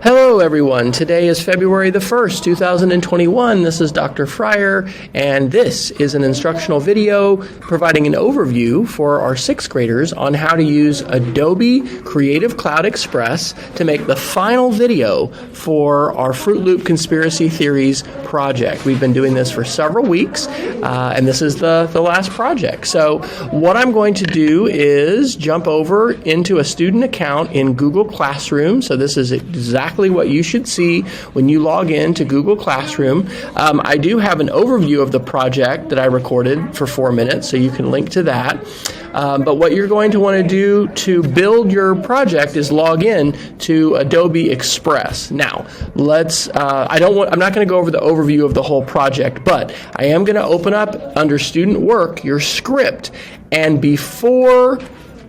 Hello everyone, today is February the 1st, 2021. This is Dr. Fryer, and this is an instructional video providing an overview for our 6th graders on how to use Adobe Creative Cloud Express to make the final video for our Froot Loop Conspiracy Theories project. We've been doing this for several weeks, and this is the last project. So what I'm going to do is jump over into a student account in Google Classroom. So this is exactly what you should see when you log in to Google Classroom. I do have an overview of the project that I recorded for 4 minutes, so you can link to that. But what you're going to want to do to build your project is log in to Adobe Express. Now, I'm not going to go over the overview of the whole project, but I am going to open up under Student Work your script, and before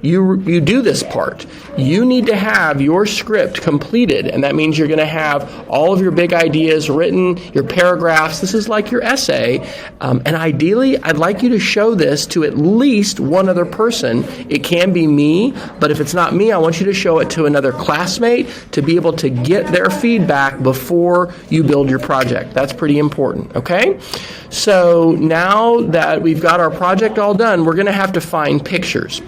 you do this part, you need to have your script completed, and that means you're going to have all of your big ideas written, your paragraphs. This is like your essay, and ideally I'd like you to show this to at least one other person. It can be me, but if it's not me, I want you to show it to another classmate to be able to get their feedback before you build your project. That's pretty important, okay? So now that we've got our project all done, we're going to have to find pictures.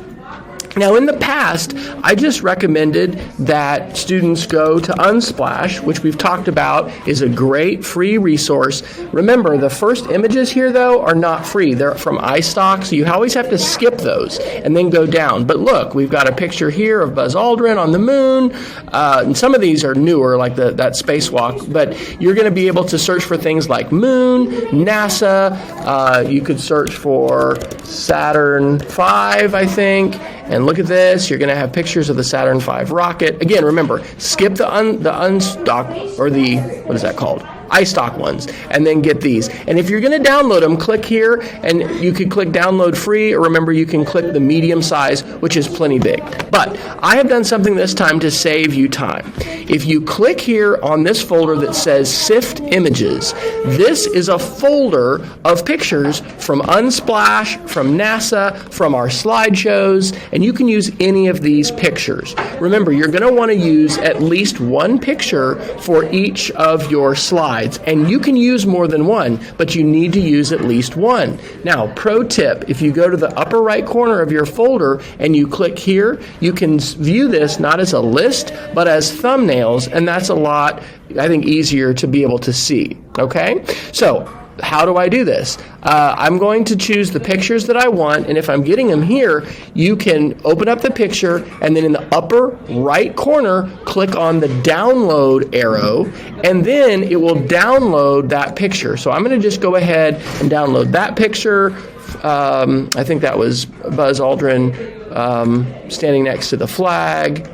Now, in the past, I just recommended that students go to Unsplash, which we've talked about is a great free resource. Remember, the first images here, though, are not free. They're from iStock, so you always have to skip those and then go down. But look, we've got a picture here of Buzz Aldrin on the moon, and some of these are newer, like that spacewalk, but you're going to be able to search for things like moon, NASA, you could search for Saturn V, I think. And look at this, you're going to have pictures of the Saturn V rocket. Again, remember, skip the unstock, or the, what is that called? iStock ones, and then get these. And if you're going to download them, click here, and you can click download free, or remember you can click the medium size, which is plenty big. But I have done something this time to save you time. If you click here on this folder that says SIFT Images, this is a folder of pictures from Unsplash, from NASA, from our slideshows, and you can use any of these pictures. Remember, you're going to want to use at least one picture for each of your slides. And you can use more than one, but you need to use at least one. Now, pro tip, if you go to the upper right corner of your folder and you click here, you can view this not as a list, but as thumbnails, and that's a lot, I think, easier to be able to see. Okay? So, how do I do this? I'm going to choose the pictures that I want, and if I'm getting them here, you can open up the picture, and then in the upper right corner, click on the download arrow, and then it will download that picture. So I'm going to just go ahead and download that picture. I think that was Buzz Aldrin standing next to the flag.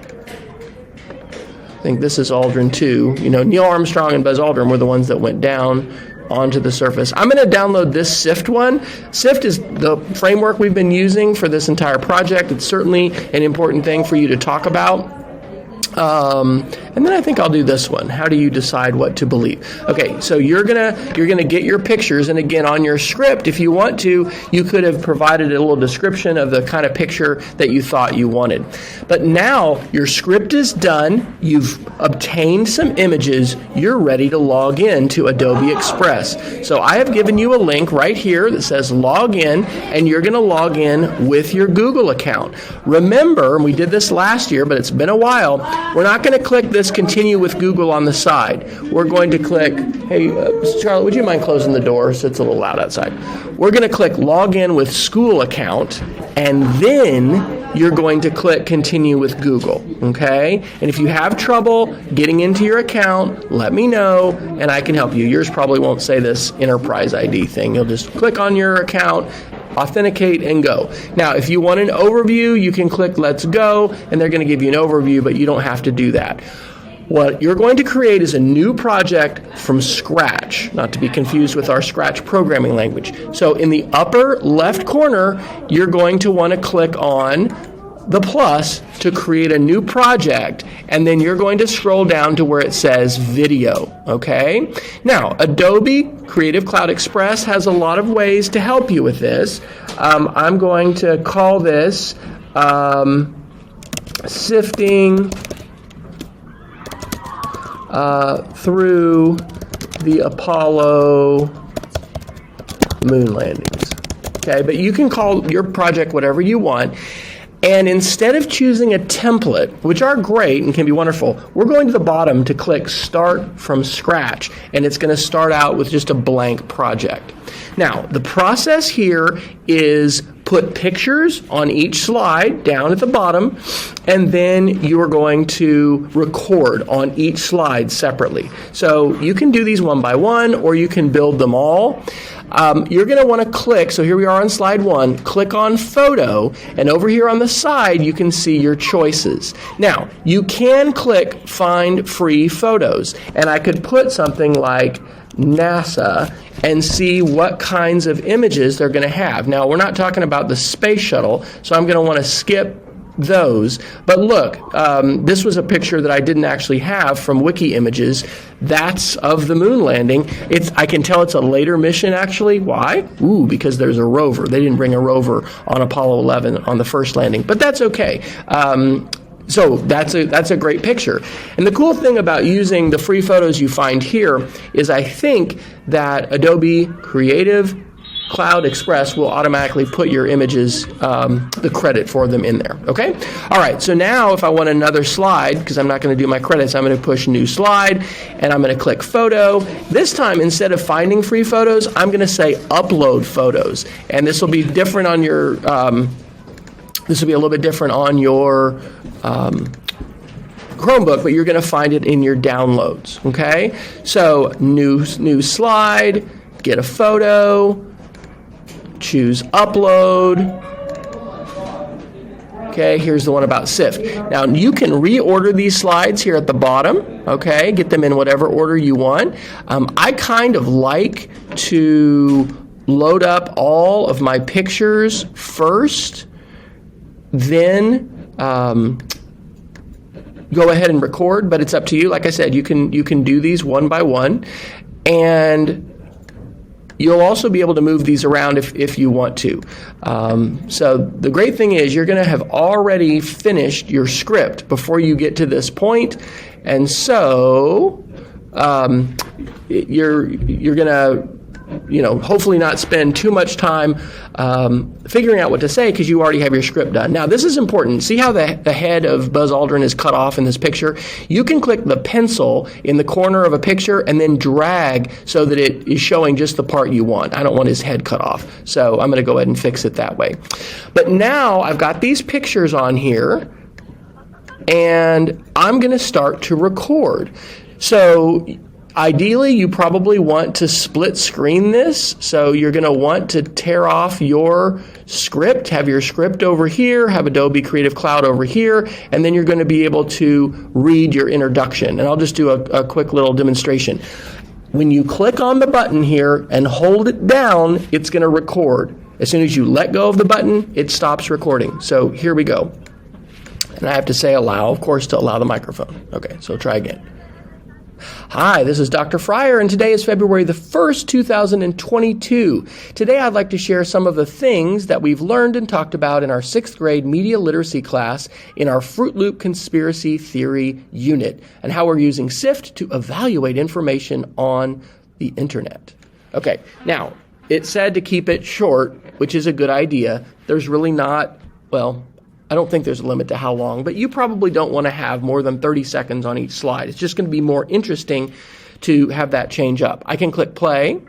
I think this is Aldrin too. You know, Neil Armstrong and Buzz Aldrin were the ones that went down onto the surface. I'm going to download this SIFT one. SIFT is the framework we've been using for this entire project. It's certainly an important thing for you to talk about. And then I think I'll do this one. How do you decide what to believe? Okay, so you're gonna get your pictures, and again, on your script, if you want to, you could have provided a little description of the kind of picture that you thought you wanted. But now your script is done. You've obtained some images. You're ready to log in to Adobe Express. So I have given you a link right here that says log in, and you're gonna log in with your Google account. Remember, and we did this last year, but it's been a while, we're not going to click this continue with Google on the side. We're going to click, hey, Charlotte, would you mind closing the door so it's a little loud outside? We're going to click log in with school account, and then you're going to click continue with Google, okay? And if you have trouble getting into your account, let me know, and I can help you. Yours probably won't say this enterprise ID thing. You'll just click on your account, authenticate, and go. Now, if you want an overview, you can click Let's Go, and they're going to give you an overview, but you don't have to do that. What you're going to create is a new project from scratch, not to be confused with our Scratch programming language. So in the upper left corner, you're going to want to click on the plus to create a new project, and then you're going to scroll down to where it says video, okay? Now, Adobe Creative Cloud Express has a lot of ways to help you with this. I'm going to call this sifting through the Apollo moon landings. Okay, but you can call your project whatever you want. And instead of choosing a template, which are great and can be wonderful, we're going to the bottom to click Start from Scratch, and it's going to start out with just a blank project. Now, the process here is put pictures on each slide down at the bottom, and then you are going to record on each slide separately. So you can do these one by one, or you can build them all. You're going to want to click, so here we are on slide 1, click on Photo, and over here on the side you can see your choices. Now, you can click Find Free Photos, and I could put something like NASA and see what kinds of images they're going to have. Now, we're not talking about the space shuttle, so I'm going to want to skip those. But look, this was a picture that I didn't actually have from Wiki Images. That's of the moon landing. I can tell it's a later mission, actually. Why? Ooh, because there's a rover. They didn't bring a rover on Apollo 11 on the first landing, but that's okay. So that's a great picture. And the cool thing about using the free photos you find here is I think that Adobe Creative Cloud Express will automatically put your images, the credit for them in there. Okay? All right, so now if I want another slide, because I'm not going to do my credits, I'm going to push New Slide, and I'm going to click Photo. This time, instead of finding free photos, I'm going to say Upload Photos. And this will be different on your, this will be a little bit different on your Chromebook, but you're going to find it in your downloads. Okay? So, new slide, get a photo, choose Upload. Okay, here's the one about SIFT. Now, you can reorder these slides here at the bottom, okay? Get them in whatever order you want. I kind of like to load up all of my pictures first, then go ahead and record, but it's up to you. Like I said, you can do these one by one, and you'll also be able to move these around if you want to. So the great thing is you're going to have already finished your script before you get to this point, and so you're going to hopefully not spend too much time figuring out what to say because you already have your script done. Now, this is important. See how the head of Buzz Aldrin is cut off in this picture? You can click the pencil in the corner of a picture and then drag so that it is showing just the part you want. I don't want his head cut off, so I'm going to go ahead and fix it that way. But now I've got these pictures on here, and I'm going to start to record. So ideally, you probably want to split screen this, so you're going to want to tear off your script, have your script over here, have Adobe Creative Cloud over here, and then you're going to be able to read your introduction. And I'll just do a quick little demonstration. When you click on the button here and hold it down, it's going to record. As soon as you let go of the button, it stops recording. So here we go. And I have to say allow, of course, to allow the microphone. Okay, so try again. Hi, this is Dr. Fryer, and today is February the 1st, 2022. Today I'd like to share some of the things that we've learned and talked about in our 6th grade media literacy class in our Froot Loop Conspiracy Theory unit, and how we're using SIFT to evaluate information on the internet. Okay, now, it said to keep it short, which is a good idea. There's really not, well, I don't think there's a limit to how long, but you probably don't want to have more than 30 seconds on each slide. It's just going to be more interesting to have that change up. I can click play.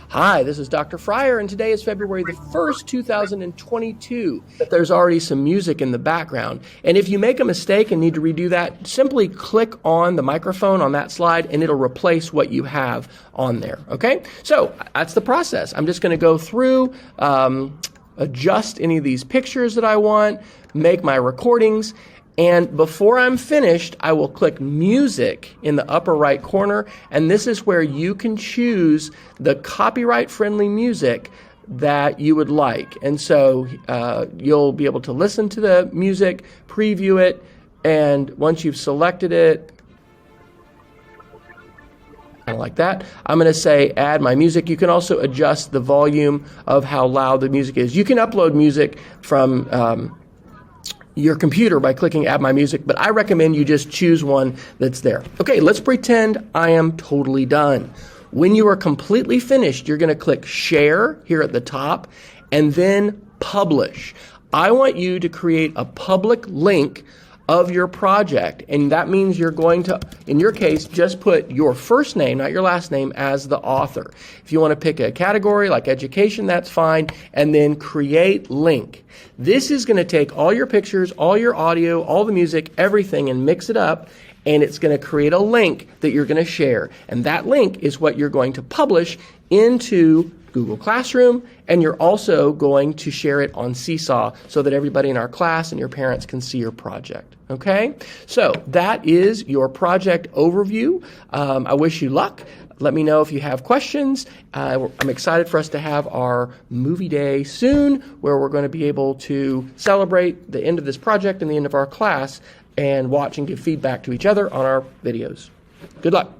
Hi, this is Dr. Fryer, and today is February the 1st, 2022. There's already some music in the background. And if you make a mistake and need to redo that, simply click on the microphone on that slide, and it'll replace what you have on there. Okay? So that's the process. I'm just going to go through, adjust any of these pictures that I want, make my recordings, and before I'm finished, I will click Music in the upper right corner, and this is where you can choose the copyright-friendly music that you would like. And so you'll be able to listen to the music, preview it, and once you've selected it, kind of like that, I'm going to say add my music. You can also adjust the volume of how loud the music is. You can upload music from your computer by clicking Add My Music, but I recommend you just choose one that's there. Okay, let's pretend I am totally done. When you are completely finished, you're going to click Share here at the top and then Publish. I want you to create a public link of your project, and that means you're going to, in your case, just put your first name, not your last name, as the author. If you want to pick a category like education, that's fine, and then create link. This is going to take all your pictures, all your audio, all the music, everything, and mix it up, and it's going to create a link that you're going to share. And that link is what you're going to publish into Google Classroom, and you're also going to share it on Seesaw so that everybody in our class and your parents can see your project. Okay? So that is your project overview. I wish you luck. Let me know if you have questions. I'm excited for us to have our movie day soon, where we're going to be able to celebrate the end of this project and the end of our class and watch and give feedback to each other on our videos. Good luck.